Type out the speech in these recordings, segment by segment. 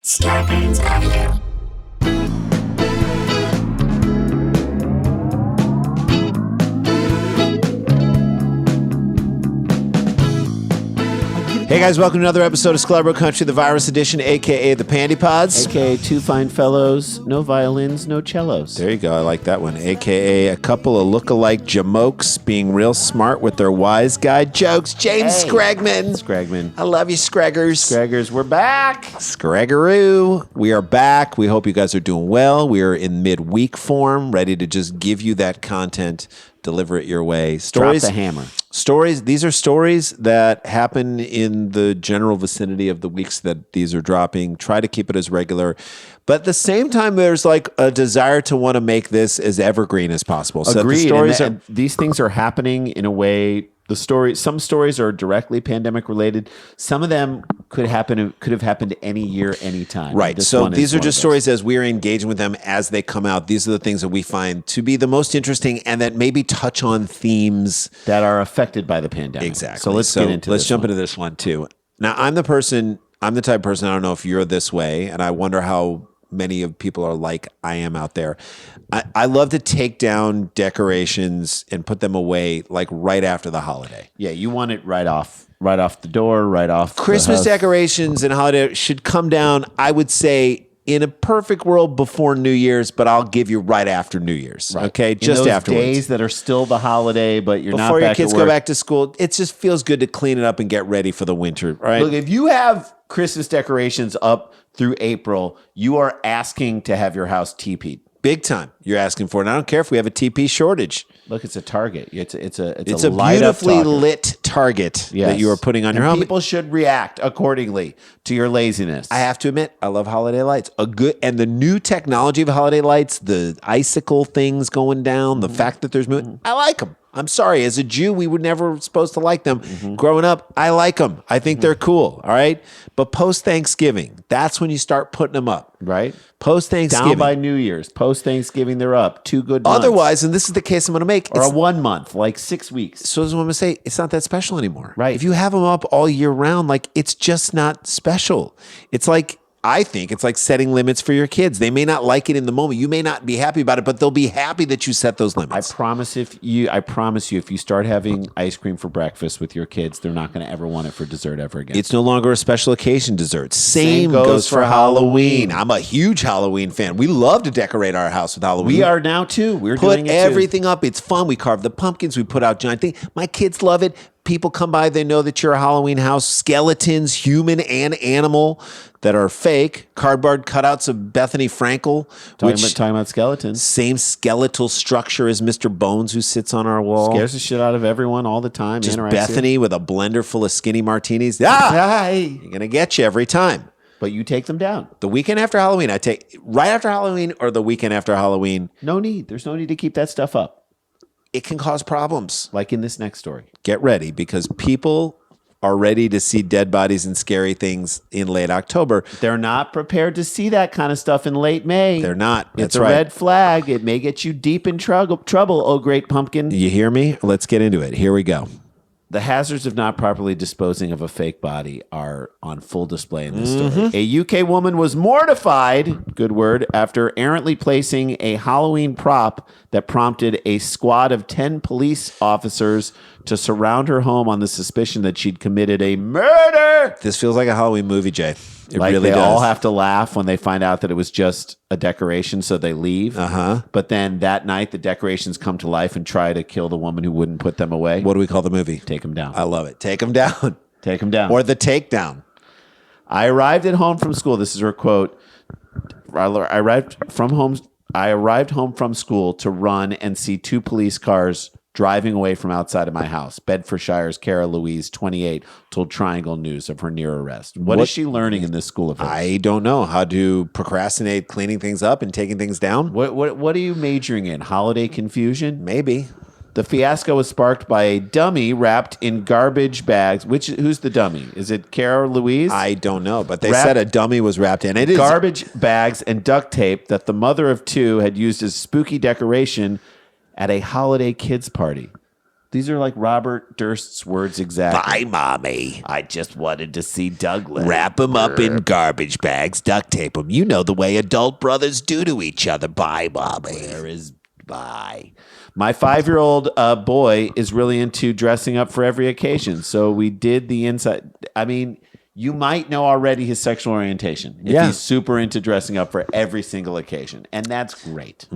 Scarpins Avenue. Hey guys, welcome to another episode of Sklar Country, the virus edition, aka the Pandy Pods. AKA two fine fellows, no violins, no cellos. There you go, I like that one. AKA a couple of look-alike jamokes being real smart with their wise guy jokes. James Scragman. Scragman. I love you, Scraggers. Scraggers, we're back. Scraggaroo. We are back. We hope you guys are doing well. We are in midweek form, ready to just give you that content, deliver it your way. Drop the hammer. Stories. These are stories that happen in the general vicinity of the weeks that these are dropping. Try to keep it as regular. But at the same time, there's like a desire to want to make this as evergreen as possible. So Agreed. the stories and these things are happening in a way. Some stories are directly pandemic related. Some of them could have happened any year, any time. Right. So these are just stories as we are engaging with them as they come out. These are the things that we find to be the most interesting and that maybe touch on themes that are affected by the pandemic. Exactly. So let's jump into this one too. Now, I'm the type of person, I don't know if you're this way, and I wonder how many of people are like I am out there. I love to take down decorations and put them away like right after the holiday. Yeah, you want it right off the door, right off Christmas the house. Decorations and holiday should come down, I would say, in a perfect world before New Year's, but I'll give you right after New Year's. Right. Okay, in just those afterwards. days that are still the holiday, but you're not before your back kids at go work. back to school. It just feels good to clean it up and get ready for the winter. Right? Look, if you have Christmas decorations up through April, you are asking to have your house TP'd. Big time. You're asking for it. And I don't care if we have a TP shortage. Look, it's a target. It's a beautifully lit target that you are putting on your home. People should react accordingly to your laziness. I have to admit, I love holiday lights. And the new technology of holiday lights, the icicle things going down, the fact that there's movement, I like them. I'm sorry. As a Jew, we were never supposed to like them. Growing up, I like them. I think they're cool. All right. But post-Thanksgiving, that's when you start putting them up. Right. Post-Thanksgiving. Down by New Year's. Post-Thanksgiving, they're up. 2 good months. Otherwise, and this is the case I'm going to make. Or a 1 month, like 6 weeks. So this is what I'm going to say. It's not that special anymore. Right. If you have them up all year round, like it's just not special. It's like, I think it's like setting limits for your kids. They may not like it in the moment. You may not be happy about it, but they'll be happy that you set those limits. I promise you, if you start having ice cream for breakfast with your kids, they're not going to ever want it for dessert ever again. It's no longer a special occasion dessert. Same goes for Halloween. I'm a huge Halloween fan. We love to decorate our house with Halloween. We are now too. We're put doing it everything up. It's fun. We carve the pumpkins. We put out giant things. My kids love it. People come by, they know that you're a Halloween house. Skeletons, human and animal, that are fake. Cardboard cutouts of Bethany Frankel. Talking about skeletons. Same skeletal structure as Mr. Bones, who sits on our wall. Scares the shit out of everyone all the time. Just Anorexia. Bethany with a blender full of skinny martinis. Hey. You're going to get you every time. But you take them down. The weekend after Halloween, I take right after Halloween or the weekend after Halloween. No need. There's no need to keep that stuff up. It can cause problems. Like in this next story. Get ready, because people are ready to see dead bodies and scary things in late October. They're not prepared to see that kind of stuff in late May. They're not. It's a red flag. It may get you deep in trouble, oh great pumpkin. You hear me? Let's get into it. Here we go. The hazards of not properly disposing of a fake body are on full display in this story. A UK woman was mortified, good word, after errantly placing a Halloween prop that prompted a squad of 10 police officers to surround her home on the suspicion that she'd committed a murder. This feels like a Halloween movie, Jay. It like really they does. all have to laugh when they find out that it was just a decoration, so they leave. But then that night, the decorations come to life and try to kill the woman who wouldn't put them away. What do we call the movie? Take them down. I love it. Take them down. Take them down. Or The Takedown. I arrived at home from school. This is her quote. I arrived home from school to run and see 2 police cars driving away from outside of my house. Bedfordshire's Cara Louise, 28, told Triangle News of her near arrest. What is she learning in this school of hers? I don't know. How to procrastinate cleaning things up and taking things down? What are you majoring in? Holiday confusion? Maybe. The fiasco was sparked by a dummy wrapped in garbage bags. Who's the dummy? Is it Cara Louise? I don't know, but they said a dummy was wrapped in. It is garbage bags and duct tape that the mother of 2 had used as spooky decoration at a holiday kids party. These are like Robert Durst's words exactly. Bye, Mommy. I just wanted to see Douglas. Wrap them up in garbage bags, duct tape them. You know the way adult brothers do to each other. Bye, Mommy. Where is bye? My 5-year-old boy is really into dressing up for every occasion. So we did the inside. I mean, you might know already his sexual orientation. If he's super into dressing up for every single occasion. And that's great.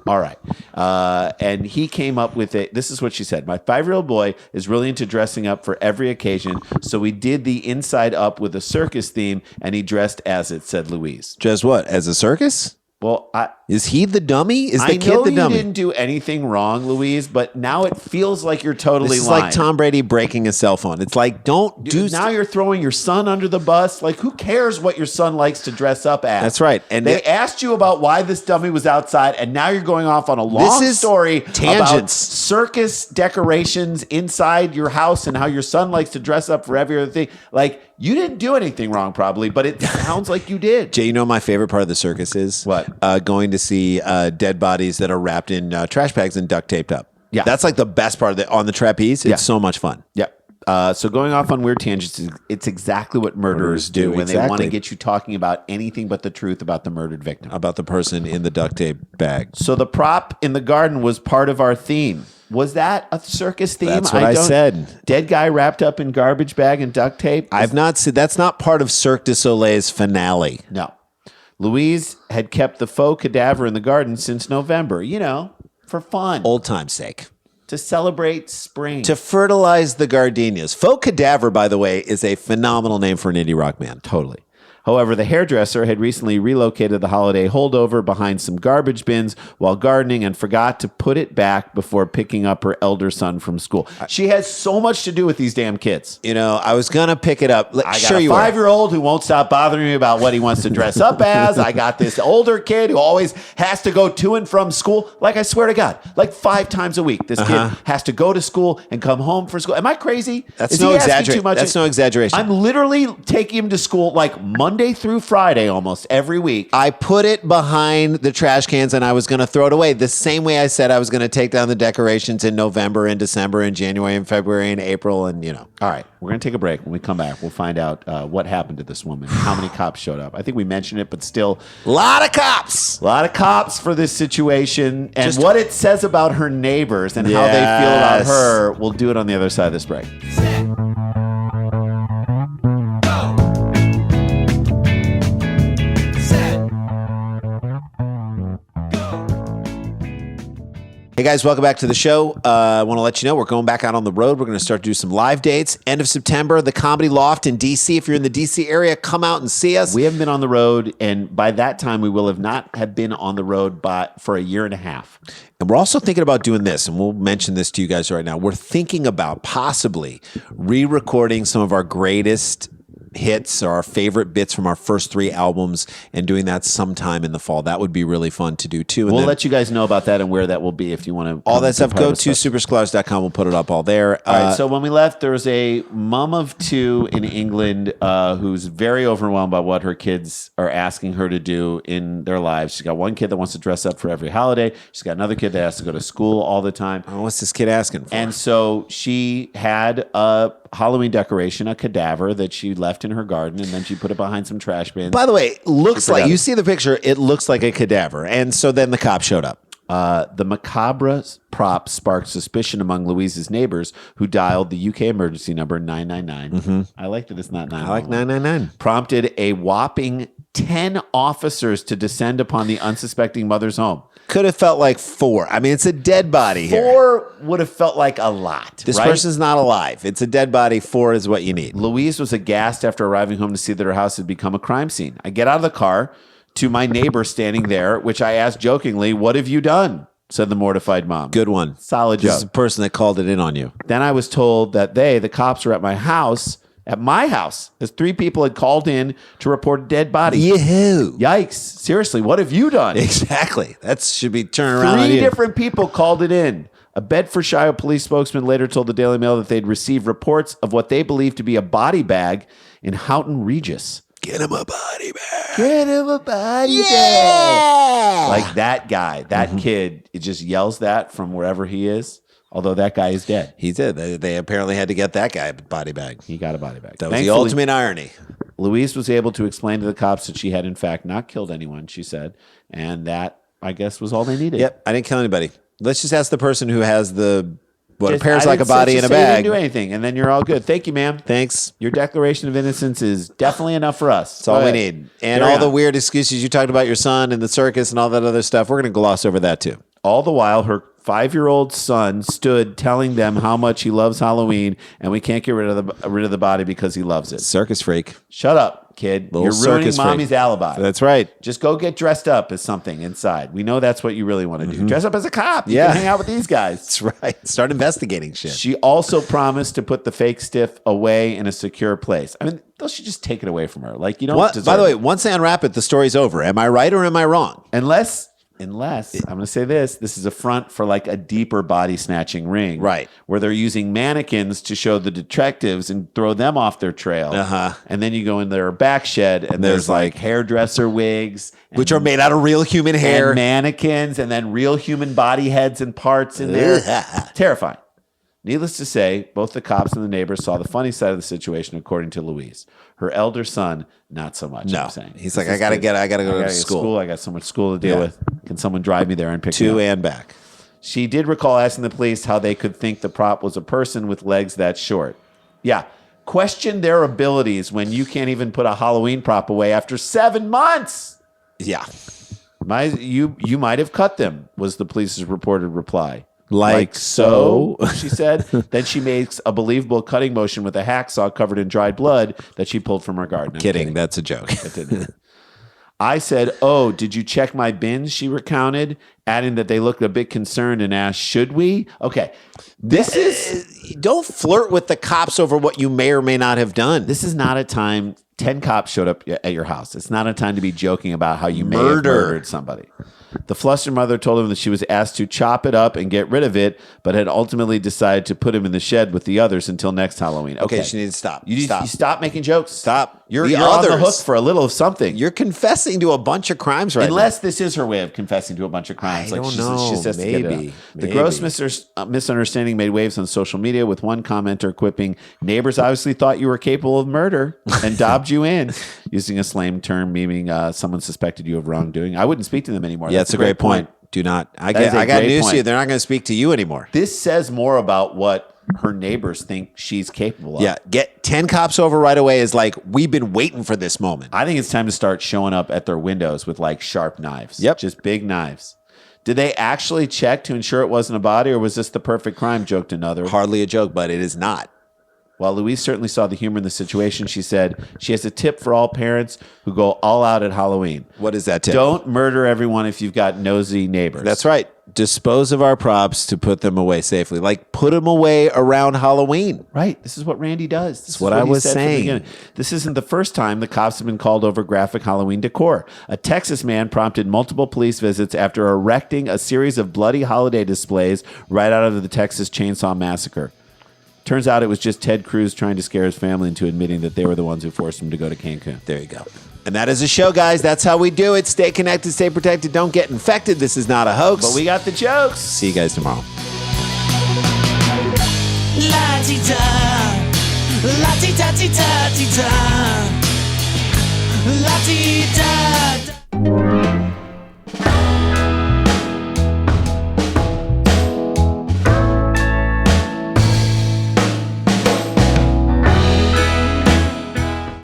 All right. And he came up with it. This is what she said. My 5-year-old boy is really into dressing up for every occasion. So we did the inside up with a circus theme, and he dressed as it, said Louise. Just what? As a circus? Well, is he the dummy? Is the I kid know the dummy? You didn't do anything wrong, Louise, but now it feels like you're totally It's lying. like Tom Brady breaking a cell phone. It's like, don't do. Now you're throwing your son under the bus. Like, who cares what your son likes to dress up as? That's right. And they asked you about why this dummy was outside, and now you're going off on a long story about tangents. circus decorations inside your house and how your son likes to dress up for every other thing. Like, you didn't do anything wrong, probably, but it sounds like you did. Jay, you know my favorite part of the circus is what? Going to see dead bodies that are wrapped in trash bags and duct taped up. Yeah, that's like the best part of it on the trapeze. It's so much fun. Yeah. So going off on weird tangents, it's exactly what murderers do when they want to get you talking about anything but the truth about the murdered victim, about the person in the duct tape bag. So the prop in the garden was part of our theme. Was that a circus theme? That's what I said. Dead guy wrapped up in garbage bag and duct tape. I've not seen. That's not part of Cirque du Soleil's finale. No. Louise had kept the faux cadaver in the garden since November, for fun. Old time's sake. To celebrate spring. To fertilize the gardenias. Faux cadaver, by the way, is a phenomenal name for an indie rock band. Totally. However, the hairdresser had recently relocated the holiday holdover behind some garbage bins while gardening and forgot to put it back before picking up her elder son from school. She has so much to do with these damn kids. I was going to pick it up. I got a 5-year-old who won't stop bothering me about what he wants to dress up as. I got this older kid who always has to go to and from school. Like, I swear to God, like 5 times a week, this kid has to go to school and come home from school. Am I crazy? That's no exaggeration. That's no exaggeration. I'm literally taking him to school like Monday through Friday almost every week. I put it behind the trash cans and I was going to throw it away the same way I said I was going to take down the decorations in November and December and January and February and April and All right, we're going to take a break. When we come back, we'll find out what happened to this woman, how many cops showed up. I think we mentioned it, but still. A lot of cops. A lot of cops for this situation and what it says about her neighbors and how they feel about her. We'll do it on the other side of this break. Hey guys, welcome back to the show. I want to let you know we're going back out on the road. We're going to start to do some live dates. End of September, the Comedy Loft in D.C. If you're in the D.C. area, come out and see us. We haven't been on the road, and by that time, we will have been on the road for a year and a half. And we're also thinking about doing this, and we'll mention this to you guys right now. We're thinking about possibly re-recording some of our greatest hits or our favorite bits from our first 3 albums and doing that sometime in the fall. That would be really fun to do too. And we'll let you guys know about that and where that will be if you want to. All that stuff, go to supersklars.com. We'll put it up all there. All right, so when we left, there was a mom of 2 in England who's very overwhelmed by what her kids are asking her to do in their lives. She's got one kid that wants to dress up for every holiday. She's got another kid that has to go to school all the time. Oh, what's this kid asking for? And so she had a Halloween decoration, a cadaver that she left in her garden, and then she put it behind some trash bins. By the way, looks like, you see the picture, it looks like a cadaver. And so then the cop showed up. The macabre prop sparked suspicion among Louise's neighbors who dialed the UK emergency number 999. I like that it's not 999. I like 999. Prompted a whopping 10 officers to descend upon the unsuspecting mother's home. Could have felt like 4. I mean, it's a dead body here. 4 would have felt like a lot. This person's not alive. It's a dead body. 4 is what you need. Louise was aghast after arriving home to see that her house had become a crime scene. I get out of the car to my neighbor standing there, which I asked jokingly, "What have you done?" said the mortified mom. Good one. Solid job. This is the person that called it in on you. Then I was told that the cops were at my house, as 3 people had called in to report a dead body. Yahoo. Yikes. Seriously, what have you done? Exactly. That should be turned around. 3 different people called it in. A Bedfordshire police spokesman later told the Daily Mail that they'd received reports of what they believed to be a body bag in Houghton Regis. Get him a body bag. Get him a body bag. Like that guy, that kid, it just yells that from wherever he is. Although that guy is dead. He did. They apparently had to get that guy a body bag. He got a body bag. That was the ultimate irony. Louise was able to explain to the cops that she had, in fact, not killed anyone, she said. And that, I guess, was all they needed. Yep, I didn't kill anybody. Let's just ask the person who has what appears I like a didn't say- body in just a say you bag. didn't do anything, and then you're all good. Thank you, ma'am. Thanks. Your declaration of innocence is definitely enough for us. That's all we need. And all the weird excuses you talked about your son and the circus and all that other stuff, we're going to gloss over that too. All the while, her 5-year-old son stood telling them how much he loves Halloween, and we can't get rid of the body because he loves it. Circus freak. Shut up, kid. Little You're ruining circus mommy's freak. alibi. That's right. Just go get dressed up as something inside. We know that's what you really want to do. Dress up as a cop. You Yeah. can hang out with these guys. That's right. Start investigating shit. She also promised to put the fake stiff away in a secure place. I mean, they should just take it away from her. Like, you don't deserve By the way, it. once they unwrap it, the story's over. Am I right or am I wrong? Unless I'm going to say this is a front for like a deeper body snatching ring. Right. Where they're using mannequins to show the detectives and throw them off their trail. Uh-huh. And then you go in their back shed and there's like hairdresser wigs. Which are made out of real human hair. And mannequins and then real human body heads and parts in there. Terrifying. Needless to say, both the cops and the neighbors saw the funny side of the situation, according to Louise. Her elder son, not so much. No. I'm saying. He's like, I gotta go to school. I got so much school to deal with. Can someone drive me there and pick me To up? and back. She did recall asking the police how they could think the prop was a person with legs that short. Yeah. Question their abilities when you can't even put a Halloween prop away after 7 months. Yeah. You might have cut them, was the police's reported reply. Like so? She said. Then she makes a believable cutting motion with a hacksaw covered in dried blood that she pulled from her garden. I'm Kidding. That's a joke. I said, "Oh, did you check my bins?" She recounted, adding that they looked a bit concerned and asked, "Should we?" Okay. This is Don't flirt with the cops over what you may or may not have done. This is not a time 10 cops showed up at your house. It's not a time to be joking about how you may have murdered somebody. The flustered mother told him that she was asked to chop it up and get rid of it, but had ultimately decided to put him in the shed with the others until next Halloween. Okay, she needs to stop. You stop making jokes. Stop. You're The on the others. hook for a little of something. You're confessing to a bunch of crimes right Unless this is her way of confessing to a bunch of crimes. I don't she know. says to get it Maybe. out. The gross Maybe. misunderstanding made waves on social media, with one commenter quipping, "Neighbors obviously thought you were capable of murder and dobbed you in," using a slang term meaning someone suspected you of wrongdoing. I wouldn't speak to them anymore. now. Yeah, that's a great point. Do not. I got great news point. to you. They're not going to speak to you anymore. This says more about what her neighbors think she's capable of. Yeah, get 10 cops over right away is like, we've been waiting for this moment. I think it's time to start showing up at their windows with like sharp knives. Yep. Just big knives. Did they actually check to ensure it wasn't a body, or was this the perfect crime, joked another? Hardly a joke, but it is not. While Louise certainly saw the humor in the situation, she said she has a tip for all parents who go all out at Halloween. What is that tip? Don't murder everyone if you've got nosy neighbors. That's right. Dispose of our props to put them away safely. Like, put them away around Halloween. Right. This is what Randy does. This is what I he was said from the saying. beginning. This isn't the first time the cops have been called over graphic Halloween decor. A Texas man prompted multiple police visits after erecting a series of bloody holiday displays right out of the Texas Chainsaw Massacre. Turns out it was just Ted Cruz trying to scare his family into admitting that they were the ones who forced him to go to Cancun. There you go. And that is a show, guys. That's how we do it. Stay connected, stay protected, don't get infected. This is not a hoax. But we got the jokes. See you guys tomorrow. La-ti-da, la-ti-da-ti-da-ti-da.